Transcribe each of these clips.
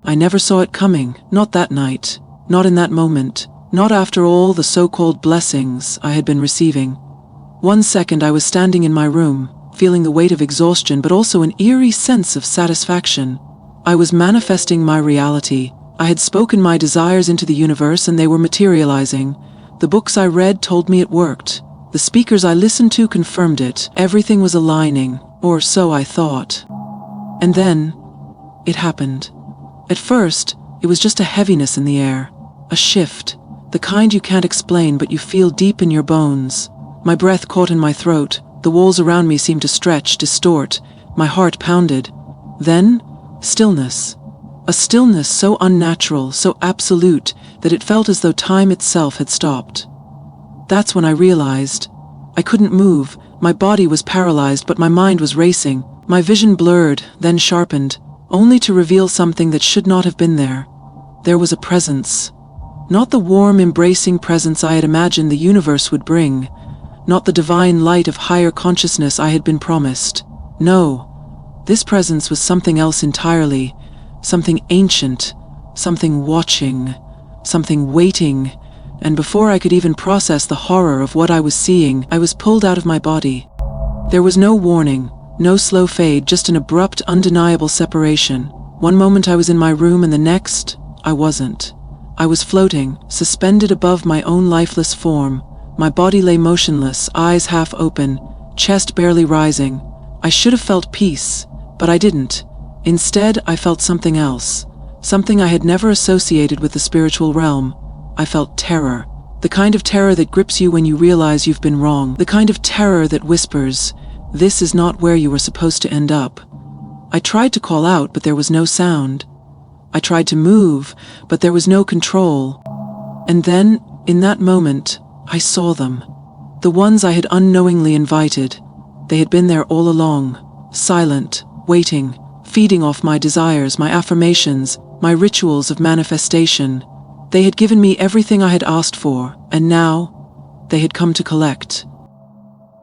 I never saw it coming, not that night, not in that moment, not after all the so-called blessings I had been receiving. One second I was standing in my room, feeling the weight of exhaustion but also an eerie sense of satisfaction. I was manifesting my reality. I had spoken my desires into the universe and they were materializing. The books I read told me it worked. The speakers I listened to confirmed it. Everything was aligning, or so I thought. And then, it happened. At first, it was just a heaviness in the air, a shift, the kind you can't explain but you feel deep in your bones. My breath caught in my throat, the walls around me seemed to stretch, distort, my heart pounded. Then, stillness. A stillness so unnatural, so absolute, that it felt as though time itself had stopped. That's when I realized. I couldn't move, my body was paralyzed but my mind was racing, my vision blurred, then sharpened, only to reveal something that should not have been there. There was a presence. Not the warm, embracing presence I had imagined the universe would bring. Not the divine light of higher consciousness I had been promised. No, this presence was something else entirely. Something ancient, something watching, something waiting. And before I could even process the horror of what I was seeing, I was pulled out of my body. There was no warning, no slow fade, just an abrupt, undeniable separation. One moment I was in my room and the next, I wasn't. I was floating, suspended above my own lifeless form. My body lay motionless, eyes half open, chest barely rising. I should have felt peace, but I didn't. Instead, I felt something else. Something I had never associated with the spiritual realm. I felt terror. The kind of terror that grips you when you realize you've been wrong. The kind of terror that whispers, "This is not where you were supposed to end up." I tried to call out, but there was no sound. I tried to move, but there was no control. And then, in that moment, I saw them. The ones I had unknowingly invited. They had been there all along, silent, waiting, feeding off my desires, my affirmations, my rituals of manifestation. They had given me everything I had asked for, and now, they had come to collect.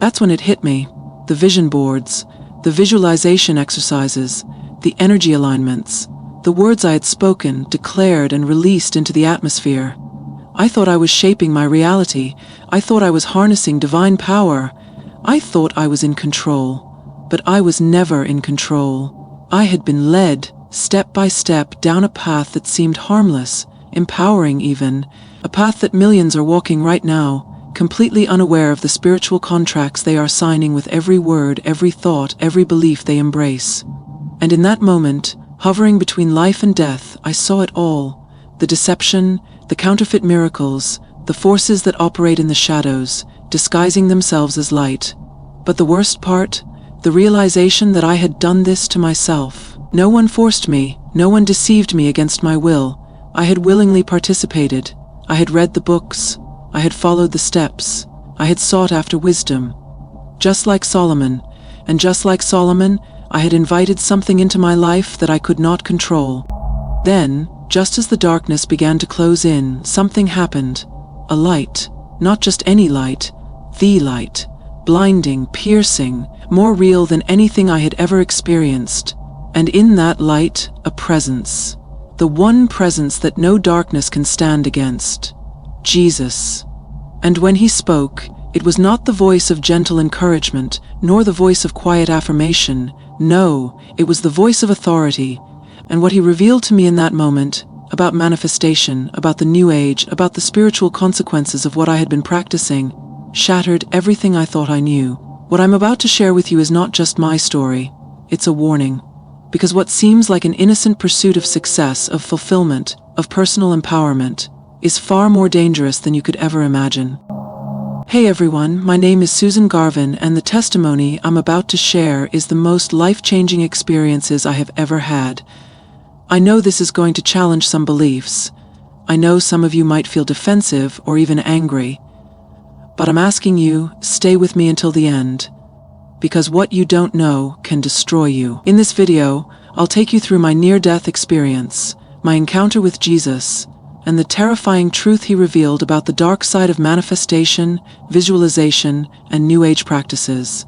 That's when it hit me. The vision boards, the visualization exercises, the energy alignments, the words I had spoken, declared, and released into the atmosphere. I thought I was shaping my reality. I thought I was harnessing divine power. I thought I was in control. But I was never in control. I had been led, step by step, down a path that seemed harmless, empowering even, a path that millions are walking right now, completely unaware of the spiritual contracts they are signing with every word, every thought, every belief they embrace. And in that moment, hovering between life and death, I saw it all. The deception, the counterfeit miracles, the forces that operate in the shadows, disguising themselves as light. But the worst part, the realization that I had done this to myself. No one forced me, no one deceived me against my will. I had willingly participated. I had read the books. I had followed the steps. I had sought after wisdom. Just like Solomon, and just like Solomon, I had invited something into my life that I could not control. Then, just as the darkness began to close in, something happened. A light, not just any light, the light, blinding, piercing, more real than anything I had ever experienced. And in that light, a presence. The one presence that no darkness can stand against. Jesus. And when he spoke, it was not the voice of gentle encouragement, nor the voice of quiet affirmation. No, it was the voice of authority. And what he revealed to me in that moment, about manifestation, about the new age, about the spiritual consequences of what I had been practicing, shattered everything I thought I knew. What I'm about to share with you is not just my story, it's a warning. Because what seems like an innocent pursuit of success, of fulfillment, of personal empowerment, is far more dangerous than you could ever imagine. Hey everyone, my name is Susan Garvin, and the testimony I'm about to share is the most life-changing experiences I have ever had. I know this is going to challenge some beliefs. I know some of you might feel defensive or even angry. But I'm asking you, stay with me until the end. Because what you don't know can destroy you. In this video, I'll take you through my near-death experience, my encounter with Jesus, and the terrifying truth he revealed about the dark side of manifestation, visualization, and New Age practices.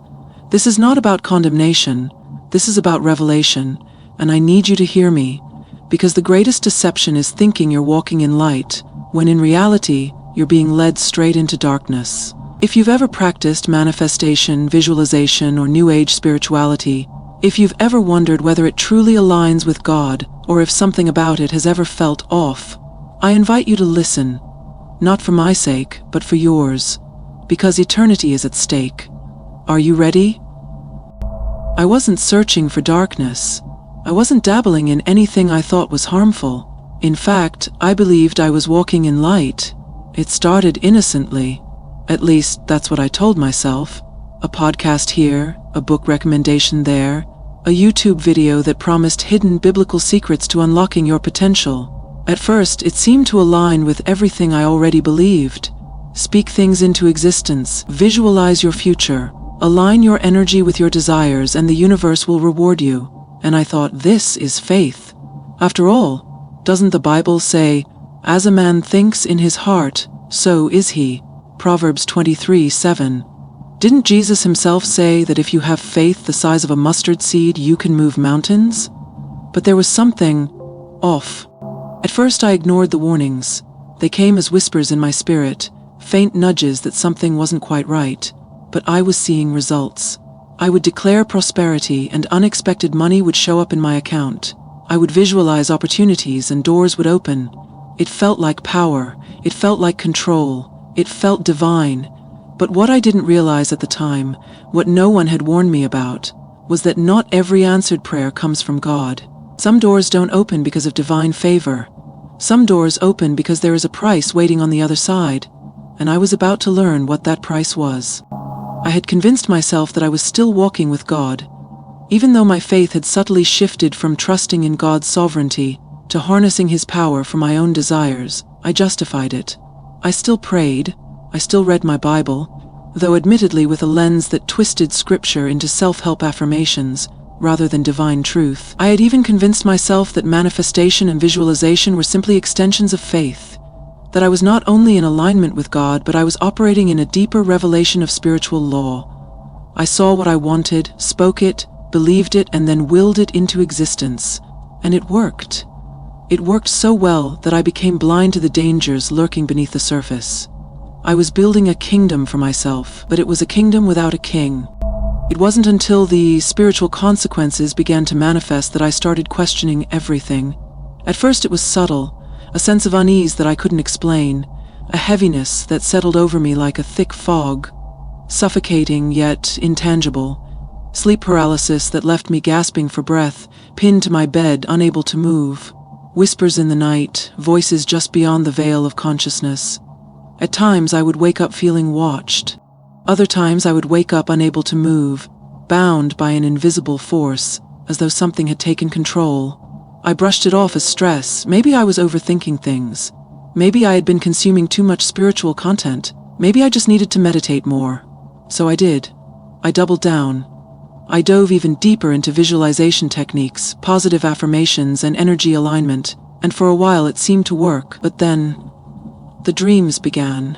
This is not about condemnation, this is about revelation, and I need you to hear me, because the greatest deception is thinking you're walking in light, when in reality, you're being led straight into darkness. If you've ever practiced manifestation, visualization, or New Age spirituality, if you've ever wondered whether it truly aligns with God, or if something about it has ever felt off, I invite you to listen, not for my sake, but for yours, because eternity is at stake. Are you ready? I wasn't searching for darkness. I wasn't dabbling in anything I thought was harmful. In fact, I believed I was walking in light. It started innocently. At least, that's what I told myself. A podcast here, a book recommendation there, a YouTube video that promised hidden biblical secrets to unlocking your potential. At first, it seemed to align with everything I already believed. Speak things into existence, visualize your future, align your energy with your desires, and the universe will reward you. And I thought, this is faith. After all, doesn't the Bible say, "As a man thinks in his heart, so is he"? Proverbs 23:7. Didn't Jesus himself say that if you have faith the size of a mustard seed, you can move mountains? But there was something off. At first I ignored the warnings. They came as whispers in my spirit, faint nudges that something wasn't quite right. But I was seeing results. I would declare prosperity and unexpected money would show up in my account. I would visualize opportunities and doors would open. It felt like power. It felt like control. It felt divine. But what I didn't realize at the time, what no one had warned me about, was that not every answered prayer comes from God. Some doors don't open because of divine favor. Some doors open because there is a price waiting on the other side. And I was about to learn what that price was. I had convinced myself that I was still walking with God. Even though my faith had subtly shifted from trusting in God's sovereignty to harnessing His power for my own desires, I justified it. I still prayed. I still read my Bible, though admittedly with a lens that twisted scripture into self-help affirmations rather than divine truth. I had even convinced myself that manifestation and visualization were simply extensions of faith, that I was not only in alignment with God, but I was operating in a deeper revelation of spiritual law. I saw what I wanted, spoke it, believed it, and then willed it into existence. And it worked. It worked so well that I became blind to the dangers lurking beneath the surface. I was building a kingdom for myself, but it was a kingdom without a king. It wasn't until the spiritual consequences began to manifest that I started questioning everything. At first it was subtle, a sense of unease that I couldn't explain, a heaviness that settled over me like a thick fog, suffocating yet intangible, sleep paralysis that left me gasping for breath, pinned to my bed, unable to move, whispers in the night, voices just beyond the veil of consciousness. At times I would wake up feeling watched. Other times I would wake up unable to move, bound by an invisible force, as though something had taken control. I brushed it off as stress. Maybe I was overthinking things. Maybe I had been consuming too much spiritual content. Maybe I just needed to meditate more. So I did. I doubled down. I dove even deeper into visualization techniques, positive affirmations, and energy alignment, and for a while it seemed to work, but then the dreams began.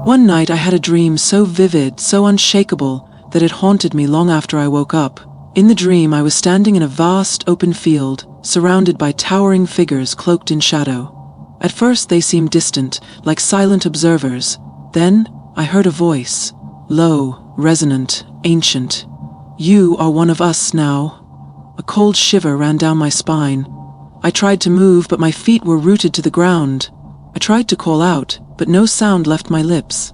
One night I had a dream so vivid, so unshakable, that it haunted me long after I woke up. In the dream I was standing in a vast open field, surrounded by towering figures cloaked in shadow. At first they seemed distant, like silent observers. Then I heard a voice, low, resonant, ancient. "You are one of us now." A cold shiver ran down my spine. I tried to move, but my feet were rooted to the ground. I tried to call out, but no sound left my lips.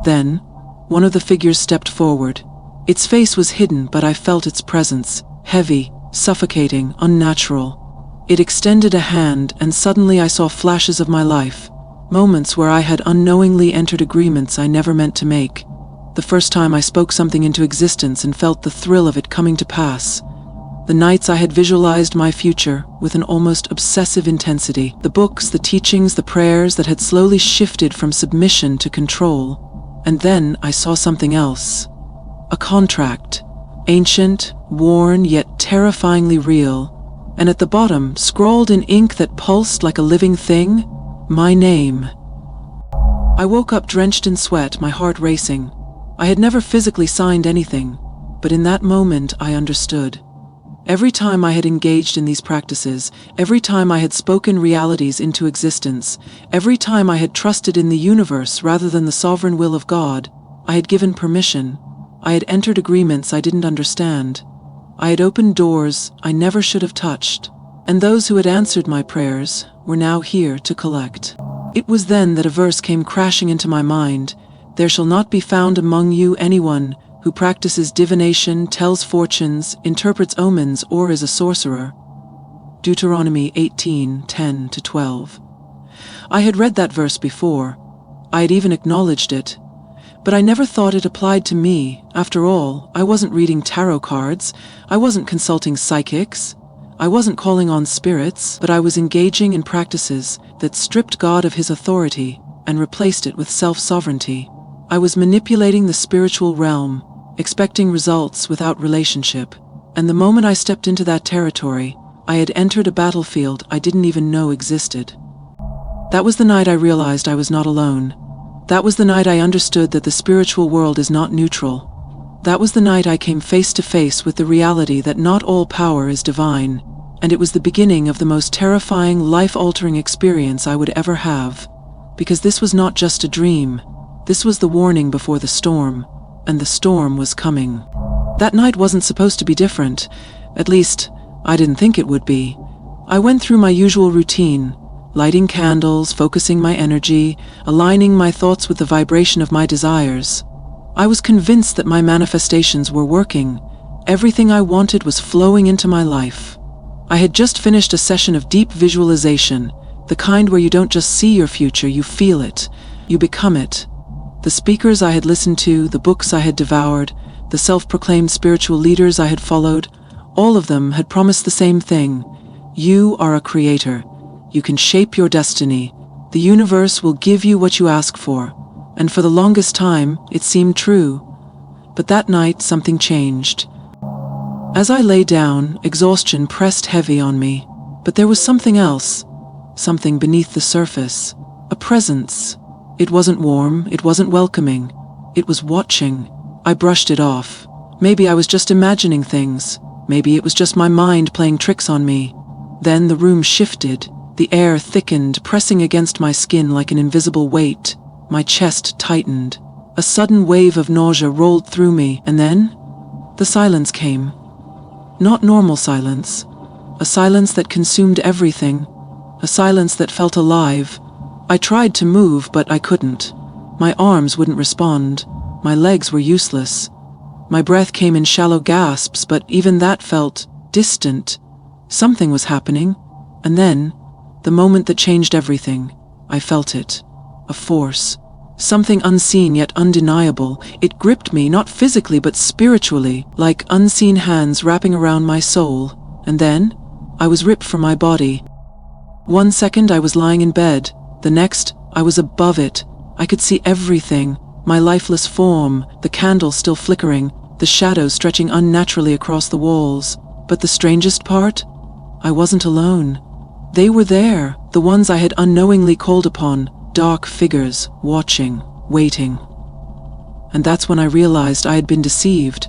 Then, one of the figures stepped forward. Its face was hidden, but I felt its presence, heavy, suffocating, unnatural. It extended a hand, and suddenly I saw flashes of my life, moments where I had unknowingly entered agreements I never meant to make. The first time I spoke something into existence and felt the thrill of it coming to pass. The nights I had visualized my future with an almost obsessive intensity. The books, the teachings, the prayers that had slowly shifted from submission to control. And then I saw something else. A contract. Ancient, worn, yet terrifyingly real. And at the bottom, scrawled in ink that pulsed like a living thing, my name. I woke up drenched in sweat, my heart racing. I had never physically signed anything, but in that moment I understood. Every time I had engaged in these practices, every time I had spoken realities into existence, every time I had trusted in the universe rather than the sovereign will of God, I had given permission. I had entered agreements I didn't understand. I had opened doors I never should have touched. And those who had answered my prayers were now here to collect. It was then that a verse came crashing into my mind. There shall not be found among you anyone who practices divination, tells fortunes, interprets omens, or is a sorcerer. Deuteronomy 18:10-12. I had read that verse before. I had even acknowledged it. But I never thought it applied to me. After all, I wasn't reading tarot cards. I wasn't consulting psychics. I wasn't calling on spirits, but I was engaging in practices that stripped God of his authority and replaced it with self-sovereignty. I was manipulating the spiritual realm, expecting results without relationship. And the moment I stepped into that territory, I had entered a battlefield I didn't even know existed. That was the night I realized I was not alone. That was the night I understood that the spiritual world is not neutral. That was the night I came face to face with the reality that not all power is divine, and it was the beginning of the most terrifying, life-altering experience I would ever have. Because this was not just a dream. This was the warning before the storm, and the storm was coming. That night wasn't supposed to be different. At least, I didn't think it would be. I went through my usual routine, lighting candles, focusing my energy, aligning my thoughts with the vibration of my desires. I was convinced that my manifestations were working. Everything I wanted was flowing into my life. I had just finished a session of deep visualization, the kind where you don't just see your future, you feel it, you become it. The speakers I had listened to, the books I had devoured, the self-proclaimed spiritual leaders I had followed, all of them had promised the same thing. You are a creator. You can shape your destiny. The universe will give you what you ask for. And for the longest time, it seemed true. But that night, something changed. As I lay down, exhaustion pressed heavy on me. But there was something else. Something beneath the surface. A presence. It wasn't warm, it wasn't welcoming. It was watching. I brushed it off. Maybe I was just imagining things. Maybe it was just my mind playing tricks on me. Then the room shifted. The air thickened, pressing against my skin like an invisible weight. My chest tightened. A sudden wave of nausea rolled through me, and then the silence came. Not normal silence. A silence that consumed everything. A silence that felt alive. I tried to move, but I couldn't. My arms wouldn't respond. My legs were useless. My breath came in shallow gasps, but even that felt distant. Something was happening. And then, the moment that changed everything, I felt it. A force. Something unseen yet undeniable. It gripped me, not physically but spiritually, like unseen hands wrapping around my soul. And then, I was ripped from my body. One second I was lying in bed. The next, I was above it. I could see everything. My lifeless form, the candle still flickering, the shadows stretching unnaturally across the walls. But the strangest part? I wasn't alone. They were there, the ones I had unknowingly called upon, dark figures, watching, waiting. And that's when I realized I had been deceived.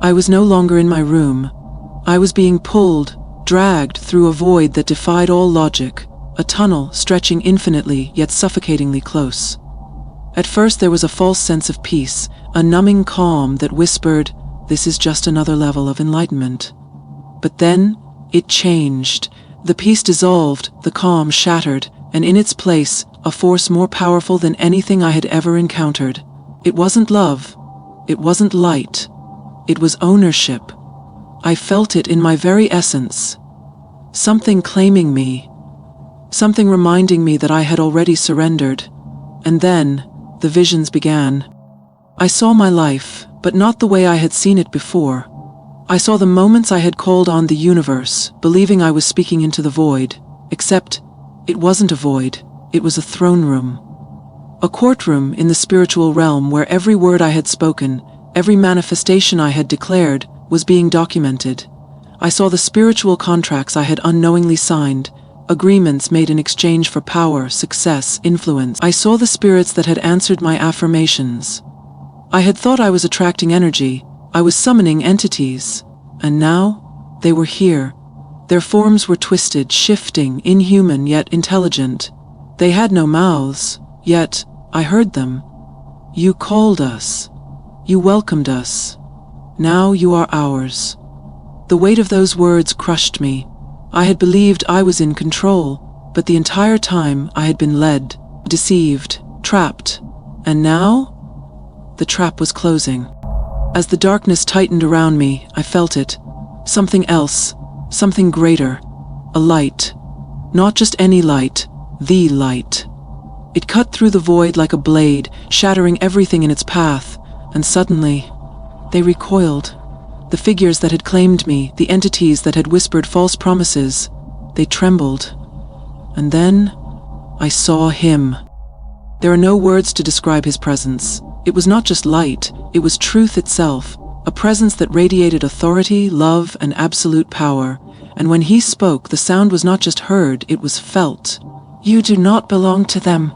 I was no longer in my room. I was being pulled, dragged through a void that defied all logic, a tunnel stretching infinitely yet suffocatingly close. At first there was a false sense of peace, a numbing calm that whispered, "This is just another level of enlightenment." But then, it changed. The peace dissolved, the calm shattered, and in its place, a force more powerful than anything I had ever encountered. It wasn't love. It wasn't light. It was ownership. I felt it in my very essence. Something claiming me. Something reminding me that I had already surrendered. And then, the visions began. I saw my life, but not the way I had seen it before. I saw the moments I had called on the universe, believing I was speaking into the void. Except, it wasn't a void, it was a throne room. A courtroom in the spiritual realm where every word I had spoken, every manifestation I had declared, was being documented. I saw the spiritual contracts I had unknowingly signed, agreements made in exchange for power, success, influence. I saw the spirits that had answered my affirmations. I had thought I was attracting energy. I was summoning entities. And now, They were here. Their forms were twisted, shifting, inhuman yet intelligent. They had no mouths, yet I heard them. You called us. You welcomed us. Now you are ours. The weight of those words crushed me. I had believed I was in control, but the entire time I had been led, deceived, trapped. And now, the trap was closing. As the darkness tightened around me, I felt it. Something else, something greater. A light. Not just any light, the light. It cut through the void like a blade, shattering everything in its path, and suddenly, they recoiled. The figures that had claimed me, the entities that had whispered false promises, they trembled. And then, I saw him. There are no words to describe his presence. It was not just light, it was truth itself, a presence that radiated authority, love, and absolute power. And when he spoke, the sound was not just heard, it was felt. You do not belong to them.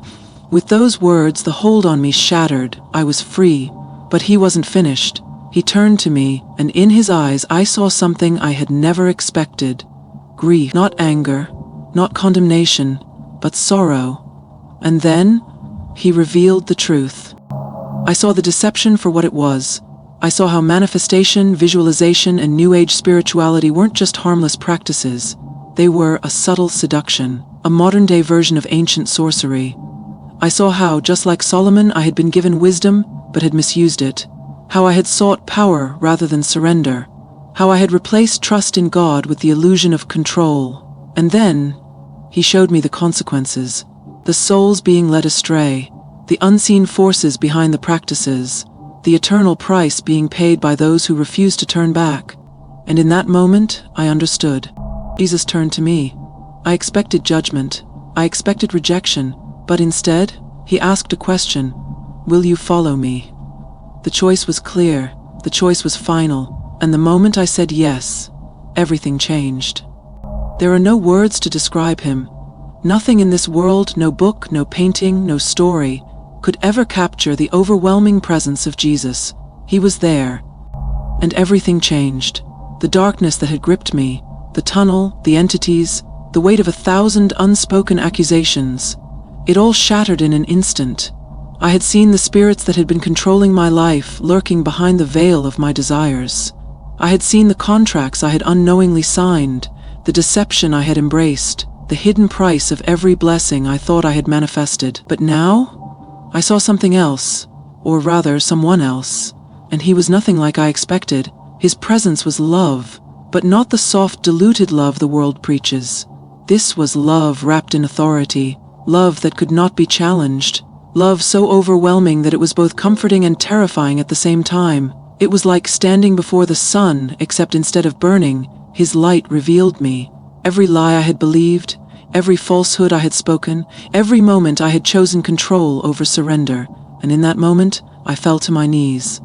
With those words, the hold on me shattered. I was free, but he wasn't finished. He turned to me, and in his eyes I saw something I had never expected. Grief, not anger, not condemnation, but sorrow. And then, he revealed the truth. I saw the deception for what it was. I saw how manifestation, visualization, and New Age spirituality weren't just harmless practices. They were a subtle seduction, a modern-day version of ancient sorcery. I saw how, just like Solomon, I had been given wisdom, but had misused it. How I had sought power rather than surrender. How I had replaced trust in God with the illusion of control. And then, he showed me the consequences. The souls being led astray. The unseen forces behind the practices. The eternal price being paid by those who refuse to turn back. And in that moment, I understood. Jesus turned to me. I expected judgment. I expected rejection. But instead, he asked a question. Will you follow me? The choice was clear. The choice was final. And the moment I said yes, everything changed. There are no words to describe him. Nothing in this world, no book, no painting, no story, could ever capture the overwhelming presence of Jesus. He was there. And everything changed. The darkness that had gripped me, the tunnel, the entities, the weight of 1,000 unspoken accusations. It all shattered in an instant. I had seen the spirits that had been controlling my life lurking behind the veil of my desires. I had seen the contracts I had unknowingly signed, the deception I had embraced, the hidden price of every blessing I thought I had manifested. But now, I saw something else, or rather someone else, and he was nothing like I expected. His presence was love, but not the soft, diluted love the world preaches. This was love wrapped in authority, love that could not be challenged, love so overwhelming that it was both comforting and terrifying at the same time. It was like standing before the sun, except instead of burning, his light revealed me. Every lie I had believed, every falsehood I had spoken, every moment I had chosen control over surrender, and in that moment, I fell to my knees.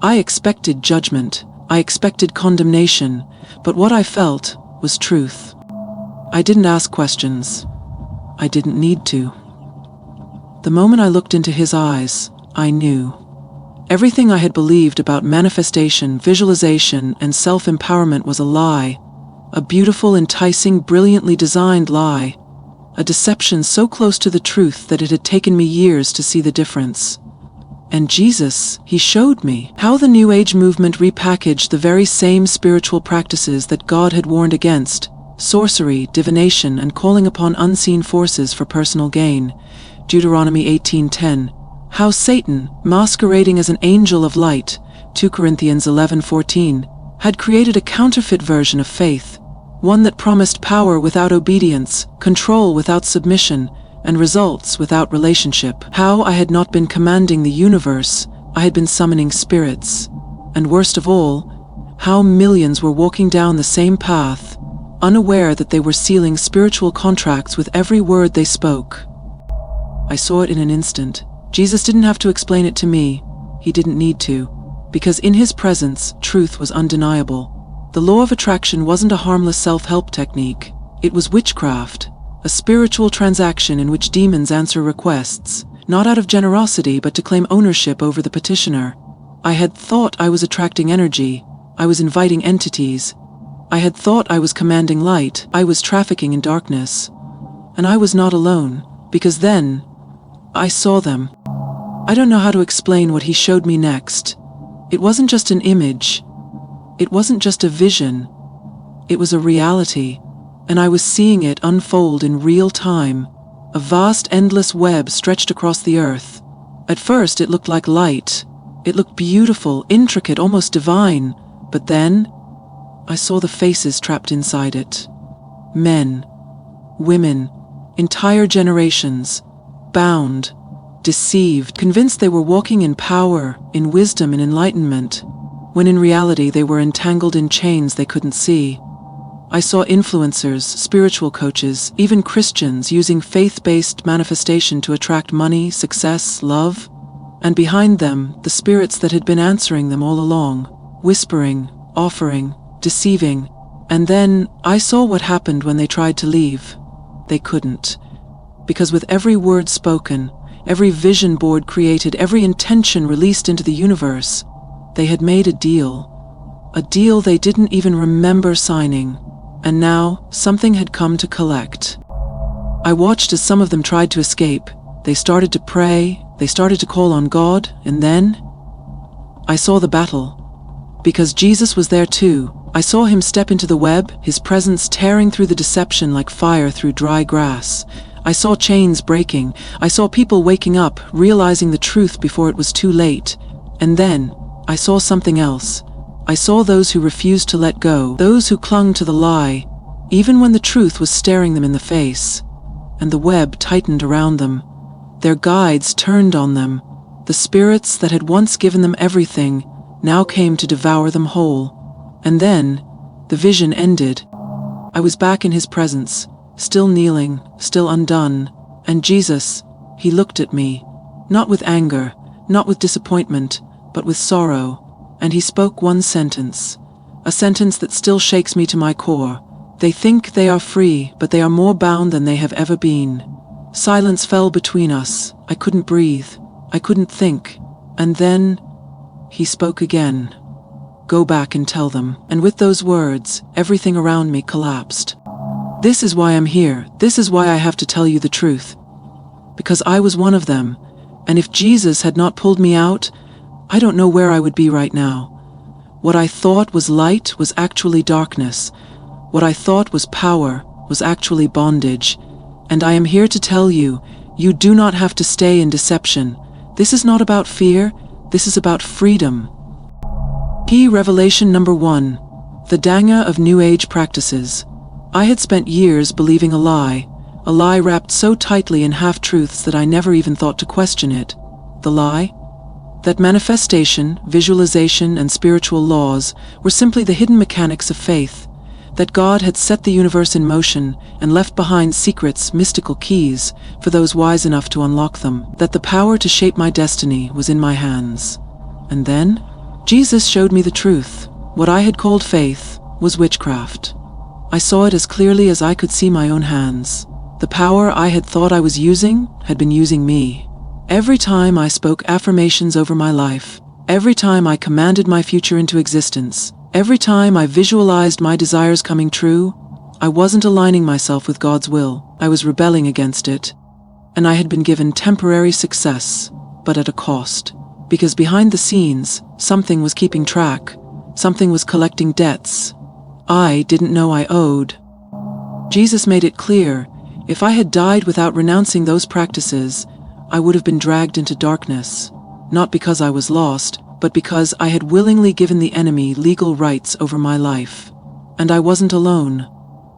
I expected judgment, I expected condemnation, but what I felt was truth. I didn't ask questions. I didn't need to. The moment I looked into his eyes, I knew. Everything I had believed about manifestation, visualization, and self-empowerment was a lie. A beautiful, enticing, brilliantly designed lie. A deception so close to the truth that it had taken me years to see the difference. And Jesus, he showed me how the New Age movement repackaged the very same spiritual practices that God had warned against: sorcery, divination, and calling upon unseen forces for personal gain. Deuteronomy 18:10. How Satan, masquerading as an angel of light, 2 Corinthians 11:14, had created a counterfeit version of faith, one that promised power without obedience, control without submission, and results without relationship. How I had not been commanding the universe, I had been summoning spirits. And worst of all, how millions were walking down the same path, unaware that they were sealing spiritual contracts with every word they spoke. I saw it in an instant. Jesus didn't have to explain it to me. He didn't need to, because in his presence, truth was undeniable. The law of attraction wasn't a harmless self-help technique. It was witchcraft, a spiritual transaction in which demons answer requests, not out of generosity but to claim ownership over the petitioner. I had thought I was attracting energy. I was inviting entities. I had thought I was commanding light, I was trafficking in darkness. And I was not alone, because then I saw them. I don't know how to explain what he showed me next. It wasn't just an image. It wasn't just a vision. It was a reality, and I was seeing it unfold in real time. A vast, endless web stretched across the earth. At first, it looked like light. It looked beautiful, intricate, almost divine. But then, I saw the faces trapped inside it. Men, women, entire generations, bound, deceived, convinced they were walking in power, in wisdom, in enlightenment, when in reality they were entangled in chains they couldn't see. I saw influencers, spiritual coaches, even Christians using faith-based manifestation to attract money, success, love, and behind them, the spirits that had been answering them all along, whispering, offering, deceiving. And then I saw what happened when they tried to leave. They couldn't. Because with every word spoken, every vision board created, every intention released into the universe, they had made a deal they didn't even remember signing. And now, something had come to collect. I watched as some of them tried to escape. They started to pray, they started to call on God, and then I saw the battle. Because Jesus was there too. I saw him step into the web, his presence tearing through the deception like fire through dry grass. I saw chains breaking. I saw people waking up, realizing the truth before it was too late. And then I saw something else. I saw those who refused to let go, those who clung to the lie, even when the truth was staring them in the face. And the web tightened around them. Their guides turned on them. The spirits that had once given them everything now came to devour them whole. And then the vision ended. I was back in his presence, still kneeling, still undone. And Jesus, he looked at me, not with anger, not with disappointment, but with sorrow. And he spoke one sentence, a sentence that still shakes me to my core. They think they are free, but they are more bound than they have ever been. Silence fell between us. I couldn't breathe. I couldn't think. And then he spoke again. Go back and tell them. And with those words, everything around me collapsed. This is why I'm here. This is why I have to tell you the truth. Because I was one of them. And if Jesus had not pulled me out, I don't know where I would be right now. What I thought was light was actually darkness. What I thought was power was actually bondage. And I am here to tell you, you do not have to stay in deception. This is not about fear, this is about freedom. Key revelation number 1. The Danga of New Age practices. I had spent years believing a lie wrapped so tightly in half-truths that I never even thought to question it. The lie? That manifestation, visualization, and spiritual laws were simply the hidden mechanics of faith. That God had set the universe in motion and left behind secrets, mystical keys, for those wise enough to unlock them. That the power to shape my destiny was in my hands. And then, Jesus showed me the truth. What I had called faith was witchcraft. I saw it as clearly as I could see my own hands. The power I had thought I was using had been using me. Every time I spoke affirmations over my life, every time I commanded my future into existence, every time I visualized my desires coming true, I wasn't aligning myself with God's will. I was rebelling against it. And I had been given temporary success, but at a cost. Because behind the scenes, something was keeping track. Something was collecting debts I didn't know I owed. Jesus made it clear, if I had died without renouncing those practices, I would have been dragged into darkness, not because I was lost, but because I had willingly given the enemy legal rights over my life. And I wasn't alone.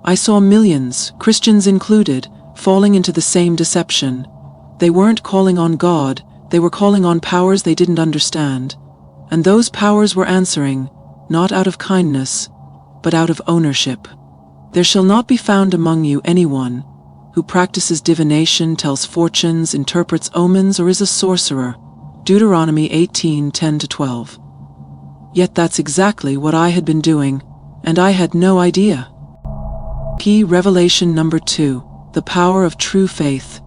I saw millions, Christians included, falling into the same deception. They weren't calling on God, they were calling on powers they didn't understand. And those powers were answering, not out of kindness, but out of ownership. There shall not be found among you anyone who practices divination, tells fortunes, interprets omens, or is a sorcerer. Deuteronomy 18:10-12. Yet that's exactly what I had been doing, and I had no idea. Key revelation number 2. The power of true faith.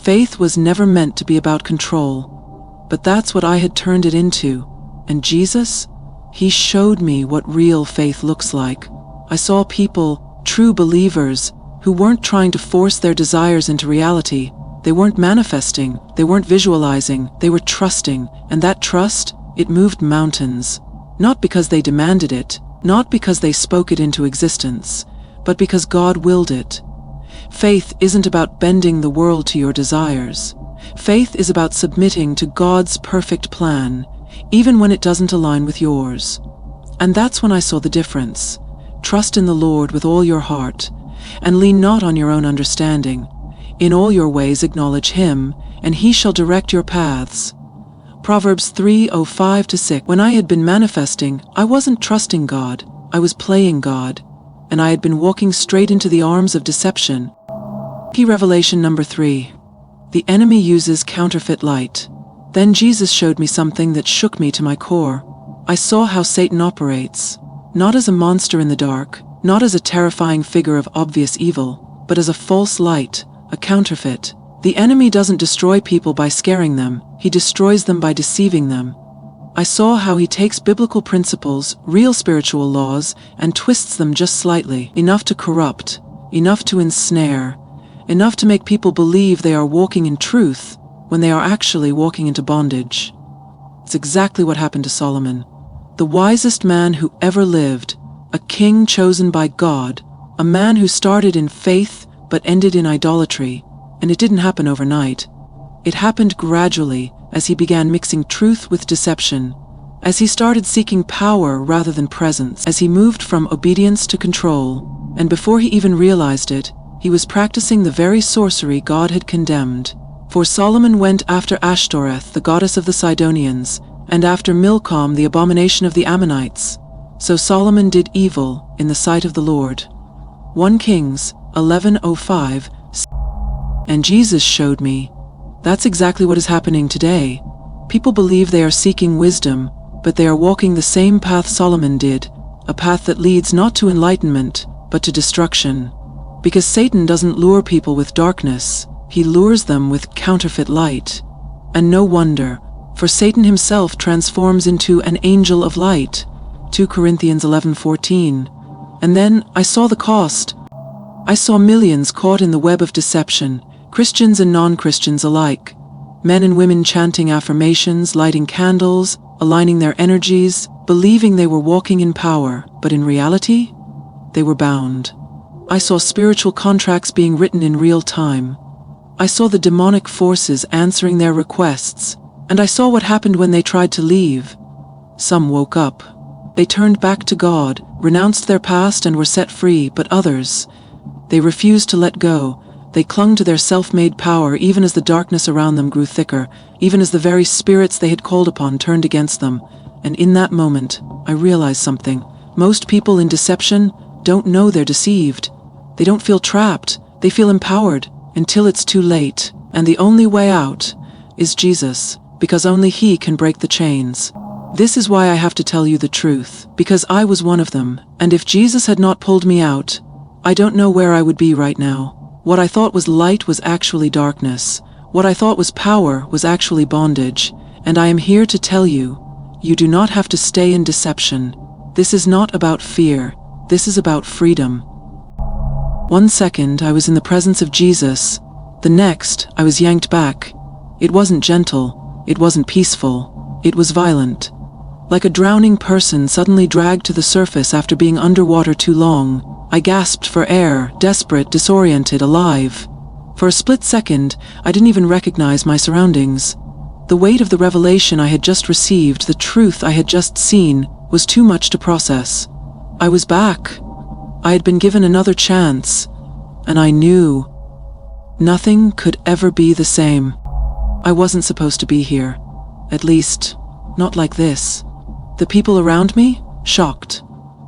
Faith was never meant to be about control, but that's what I had turned it into. And Jesus? He showed me what real faith looks like. I saw people, true believers, who weren't trying to force their desires into reality. They weren't manifesting, they weren't visualizing, they were trusting, and that trust, it moved mountains. Not because they demanded it, not because they spoke it into existence, but because God willed it. Faith isn't about bending the world to your desires. Faith is about submitting to God's perfect plan, even when it doesn't align with yours. And that's when I saw the difference. Trust in the Lord with all your heart, and lean not on your own understanding. In all your ways acknowledge Him, and He shall direct your paths. Proverbs 3:5-6. When I had been manifesting, I wasn't trusting God, I was playing God, and I had been walking straight into the arms of deception. Key revelation number 3. The enemy uses counterfeit light. Then Jesus showed me something that shook me to my core. I saw how Satan operates, not as a monster in the dark, not as a terrifying figure of obvious evil, but as a false light, a counterfeit. The enemy doesn't destroy people by scaring them, he destroys them by deceiving them. I saw how he takes biblical principles, real spiritual laws, and twists them just slightly, enough to corrupt, enough to ensnare, enough to make people believe they are walking in truth when they are actually walking into bondage. It's exactly what happened to Solomon, the wisest man who ever lived, a king chosen by God, a man who started in faith but ended in idolatry. And it didn't happen overnight. It happened gradually as he began mixing truth with deception, as he started seeking power rather than presence, as he moved from obedience to control, and before he even realized it, he was practicing the very sorcery God had condemned. For Solomon went after Ashtoreth, the goddess of the Sidonians, and after Milcom, the abomination of the Ammonites. So Solomon did evil in the sight of the Lord. 1 Kings 11:05. And Jesus showed me, that's exactly what is happening today. People believe they are seeking wisdom, but they are walking the same path Solomon did, a path that leads not to enlightenment, but to destruction. Because Satan doesn't lure people with darkness, he lures them with counterfeit light. And no wonder, for Satan himself transforms into an angel of light. 2 Corinthians 11:14. And then I saw the cost. I saw millions caught in the web of deception, Christians and non-Christians alike. Men and women chanting affirmations, lighting candles, aligning their energies, believing they were walking in power, but in reality, they were bound. I saw spiritual contracts being written in real time. I saw the demonic forces answering their requests, and I saw what happened when they tried to leave. Some woke up. They turned back to God, renounced their past and were set free, but others, they refused to let go. They clung to their self-made power even as the darkness around them grew thicker, even as the very spirits they had called upon turned against them. And in that moment, I realized something. Most people in deception don't know they're deceived. They don't feel trapped. They feel empowered until it's too late. And the only way out is Jesus, because only He can break the chains. This is why I have to tell you the truth, because I was one of them. And if Jesus had not pulled me out, I don't know where I would be right now. What I thought was light was actually darkness. What I thought was power was actually bondage. And I am here to tell you, you do not have to stay in deception. This is not about fear. This is about freedom. 1 second, I was in the presence of Jesus. The next, I was yanked back. It wasn't gentle. It wasn't peaceful. It was violent. Like a drowning person suddenly dragged to the surface after being underwater too long. I gasped for air, desperate, disoriented, alive. For a split second, I didn't even recognize my surroundings. The weight of the revelation I had just received, the truth I had just seen, was too much to process. I was back. I had been given another chance, and I knew nothing could ever be the same. I wasn't supposed to be here. At least, not like this. The people around me? Shocked.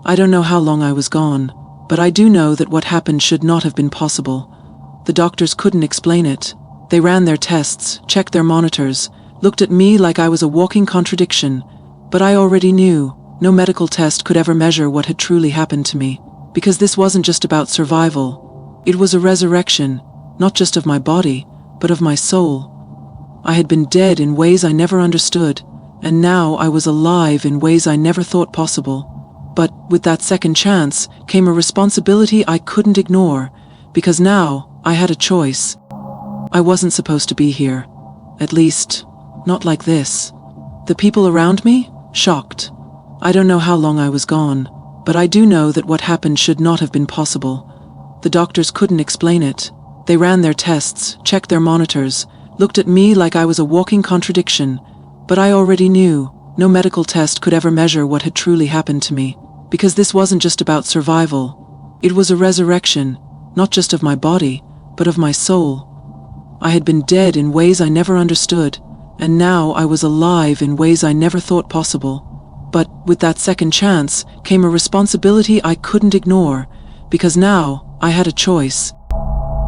I don't know how long I was gone. But I do know that what happened should not have been possible. The doctors couldn't explain it. They ran their tests, checked their monitors, looked at me like I was a walking contradiction. But I already knew no medical test could ever measure what had truly happened to me. Because this wasn't just about survival. It was a resurrection, not just of my body, but of my soul. I had been dead in ways I never understood, and now I was alive in ways I never thought possible. But with that second chance came a responsibility I couldn't ignore, because now I had a choice. I wasn't supposed to be here. At least, not like this. The people around me? Shocked. I don't know how long I was gone, but I do know that what happened should not have been possible. The doctors couldn't explain it. They ran their tests, checked their monitors, looked at me like I was a walking contradiction. But I already knew no medical test could ever measure what had truly happened to me, because this wasn't just about survival. It was a resurrection, not just of my body, but of my soul. I had been dead in ways I never understood, and now I was alive in ways I never thought possible. But with that second chance came a responsibility I couldn't ignore, because now I had a choice.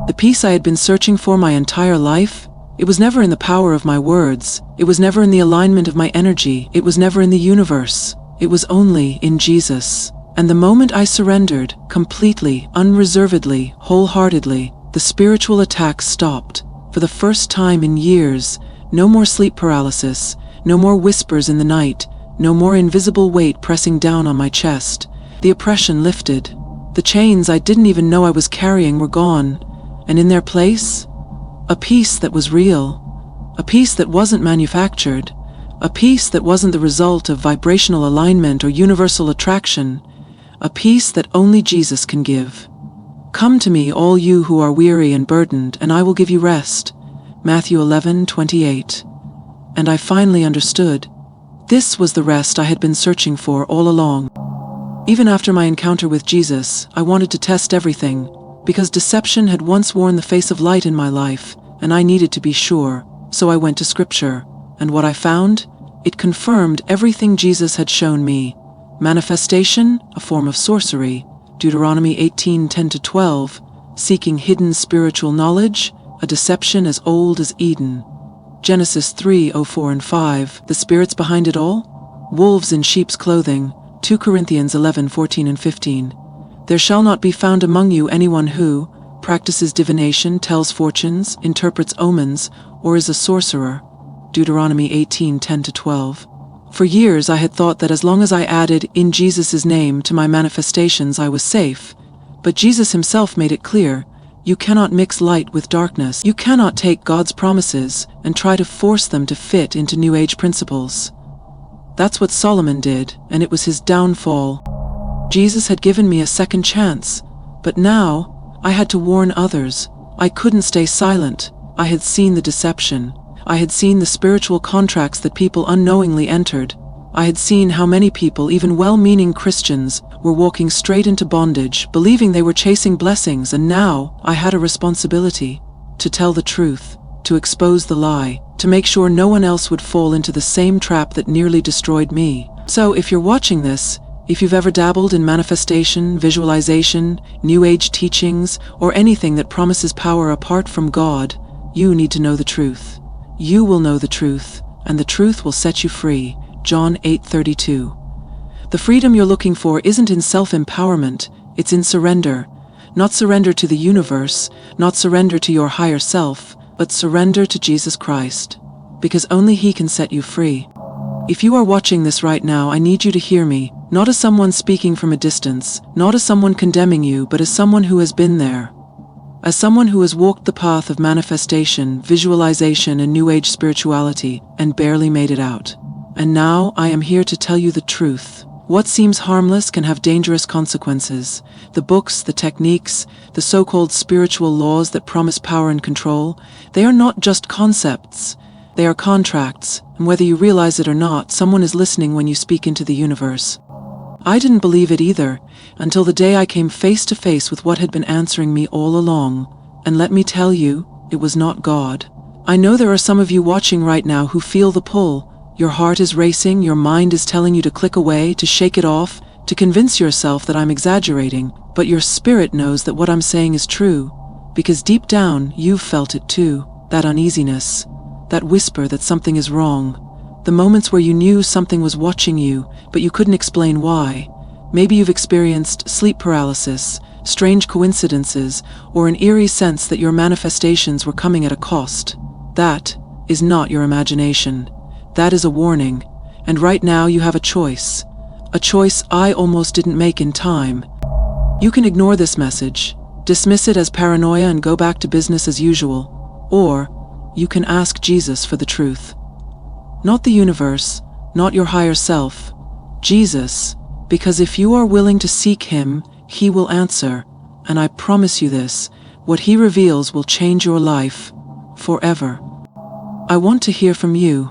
The peace I had been searching for my entire life, it was never in the power of my words, it was never in the alignment of my energy, it was never in the universe, it was only in Jesus. And the moment I surrendered, completely, unreservedly, wholeheartedly, the spiritual attacks stopped. For the first time in years, no more sleep paralysis, no more whispers in the night, no more invisible weight pressing down on my chest. The oppression lifted. The chains I didn't even know I was carrying were gone, and in their place, a peace that was real, a peace that wasn't manufactured, a peace that wasn't the result of vibrational alignment or universal attraction, a peace that only Jesus can give. Come to me, all you who are weary and burdened, and I will give you rest. Matthew 11:28. And I finally understood. This was the rest I had been searching for all along. Even after my encounter with Jesus, I wanted to test everything, because deception had once worn the face of light in my life, and I needed to be sure. So I went to Scripture, and what I found? It confirmed everything Jesus had shown me. Manifestation, a form of sorcery. Deuteronomy 18:10-12. Seeking hidden spiritual knowledge, a deception as old as Eden. Genesis 3:04 and 5. The spirits behind it all? Wolves in sheep's clothing. 2 Corinthians 11:14 and 15. There shall not be found among you anyone who practices divination, tells fortunes, interprets omens, or is a sorcerer. Deuteronomy 18:10-12. For years I had thought that as long as I added "in Jesus' name" to my manifestations I was safe. But Jesus himself made it clear, you cannot mix light with darkness. You cannot take God's promises and try to force them to fit into New Age principles. That's what Solomon did, and it was his downfall. Jesus had given me a second chance, but now I had to warn others. I couldn't stay silent. I had seen the deception. I had seen the spiritual contracts that people unknowingly entered. I had seen how many people, even well-meaning Christians, were walking straight into bondage, believing they were chasing blessings, and now I had a responsibility to tell the truth, to expose the lie, to make sure no one else would fall into the same trap that nearly destroyed me. So if you're watching this, if you've ever dabbled in manifestation, visualization, New Age teachings, or anything that promises power apart from God, you need to know the truth. You will know the truth, and the truth will set you free. John 8:32. The freedom you're looking for isn't in self-empowerment, it's in surrender. Not surrender to the universe, not surrender to your higher self, but surrender to Jesus Christ. Because only He can set you free. If you are watching this right now, I need you to hear me, not as someone speaking from a distance, not as someone condemning you, but as someone who has been there. As someone who has walked the path of manifestation, visualization, and New Age spirituality, and barely made it out. And now I am here to tell you the truth. What seems harmless can have dangerous consequences. The books, the techniques, the so-called spiritual laws that promise power and control, they are not just concepts. They are contracts, and whether you realize it or not, someone is listening when you speak into the universe. I didn't believe it either, until the day I came face to face with what had been answering me all along. And let me tell you, it was not God. I know there are some of you watching right now who feel the pull. Your heart is racing, your mind is telling you to click away, to shake it off, to convince yourself that I'm exaggerating, but your spirit knows that what I'm saying is true, because deep down you've felt it too, that uneasiness, that whisper that something is wrong, the moments where you knew something was watching you, but you couldn't explain why. Maybe you've experienced sleep paralysis, strange coincidences, or an eerie sense that your manifestations were coming at a cost. That is not your imagination. That is a warning, and right now you have a choice. a choice I almost didn't make in time. You can ignore this message, dismiss it as paranoia and go back to business as usual, or you can ask Jesus for the truth. Not the universe, not your higher self, Jesus, because if you are willing to seek Him, He will answer, and I promise you this, what He reveals will change your life forever. I want to hear from you,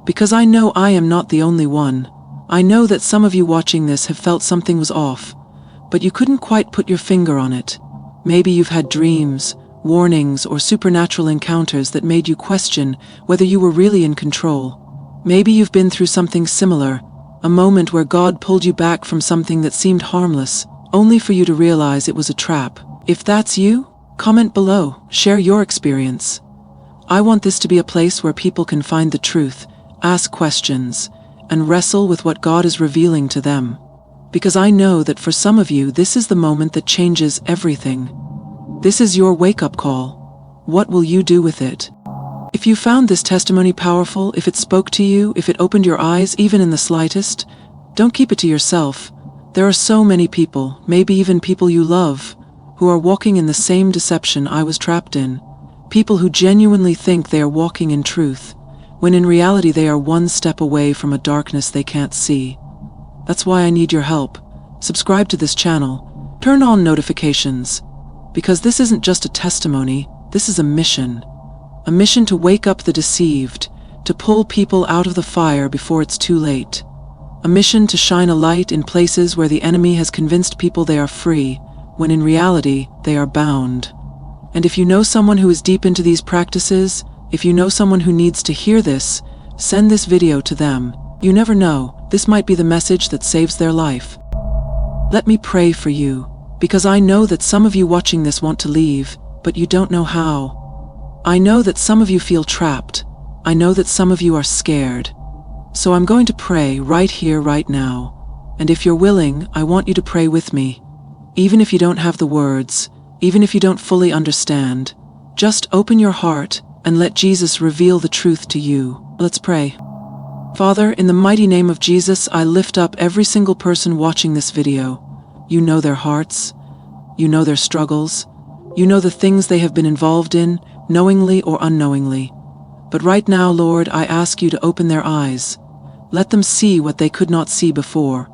because I know I am not the only one. I know that some of you watching this have felt something was off, but you couldn't quite put your finger on it. Maybe you've had dreams, warnings, or supernatural encounters that made you question whether you were really in control. Maybe you've been through something similar, a moment where God pulled you back from something that seemed harmless, only for you to realize it was a trap. If that's you, comment below, share your experience. I want this to be a place where people can find the truth, ask questions, and wrestle with what God is revealing to them. Because I know that for some of you, this is the moment that changes everything. This is your wake-up call. What will you do with it? If you found this testimony powerful, if it spoke to you, if it opened your eyes even in the slightest, don't keep it to yourself. There are so many people, maybe even people you love, who are walking in the same deception I was trapped in. People who genuinely think they are walking in truth, when in reality they are one step away from a darkness they can't see. That's why I need your help. Subscribe to this channel. Turn on notifications. Because this isn't just a testimony, this is a mission. A mission to wake up the deceived, to pull people out of the fire before it's too late. A mission to shine a light in places where the enemy has convinced people they are free, when in reality they are bound. And if you know someone who is deep into these practices, if you know someone who needs to hear this, send this video to them. You never know, this might be the message that saves their life. Let me pray for you, because I know that some of you watching this want to leave, but you don't know how. I know that some of you feel trapped. I know that some of you are scared. So I'm going to pray right here, right now. And if you're willing, I want you to pray with me. Even if you don't have the words, even if you don't fully understand, just open your heart and let Jesus reveal the truth to you. Let's pray. Father, in the mighty name of Jesus, I lift up every single person watching this video. You know their hearts. You know their struggles. You know the things they have been involved in, knowingly or unknowingly. But right now, Lord, I ask you to open their eyes. Let them see what they could not see before.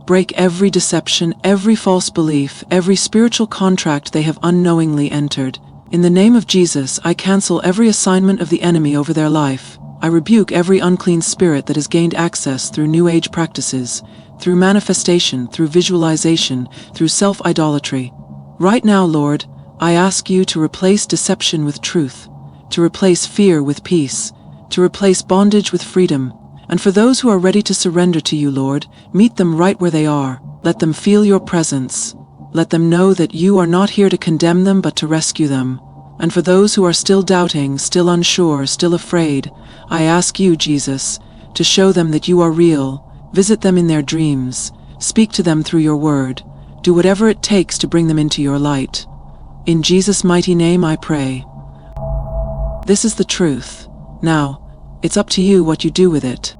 Break every deception, every false belief, every spiritual contract they have unknowingly entered. In the name of Jesus, I cancel every assignment of the enemy over their life. I rebuke every unclean spirit that has gained access through New Age practices, through manifestation, through visualization, through self-idolatry. Right now, Lord, I ask you to replace deception with truth, to replace fear with peace, to replace bondage with freedom. And for those who are ready to surrender to you, Lord, meet them right where they are. Let them feel your presence. Let them know that you are not here to condemn them, but to rescue them. And for those who are still doubting, still unsure, still afraid, I ask you, Jesus, to show them that you are real. Visit them in their dreams. Speak to them through your word. Do whatever it takes to bring them into your light. In Jesus' mighty name I pray. This is the truth. Now, it's up to you what you do with it.